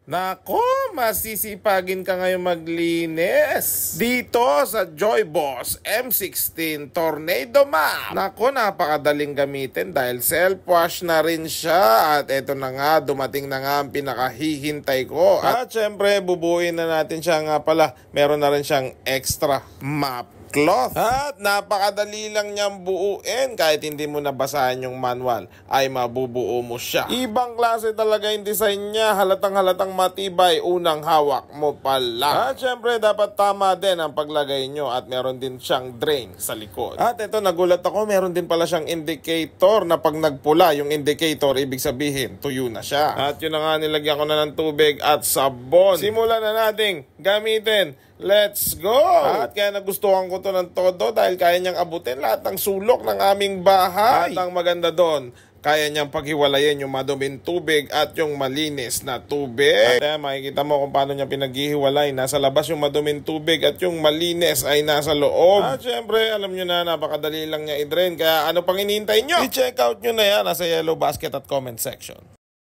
Nako, masisipagin ka ngayon maglinis dito sa Joy Boss M16 Tornado Mop. Nako, napakadaling gamitin dahil self-wash na rin siya. At eto na nga, dumating na nga ang pinakahihintay ko. At syempre, bubuuin na natin siya nga pala. Meron na rin siyang extra mop cloth. At napakadali lang niyang buuin. Kahit hindi mo nabasahan yung manual, ay mabubuo mo siya. Ibang klase talaga yung design niya. Halatang matibay unang hawak mo pa lang. At syempre, dapat tama din ang paglagay nyo. At meron din siyang drain sa likod. At ito, nagulat ako, meron din pala siyang indicator na pag nagpula yung indicator, ibig sabihin, tuyo na siya. At yun na nga, nilagyan ko na ng tubig at sabon. Simulan na nating gamitin. Let's go! At kaya nagustuhan ko to ng todo dahil kaya niyang abutin lahat ng sulok ng aming bahay. At ang maganda doon, kaya niyang paghiwalayin yung maduming tubig at yung malinis na tubig. At makikita mo kung paano niya pinaghihiwalay. Nasa labas yung maduming tubig at yung malinis ay nasa loob. At syempre, alam nyo na, napakadali lang niya i-drain. Kaya ano pang hinihintay nyo? I-check out nyo na yan nasa yellow basket at comment section.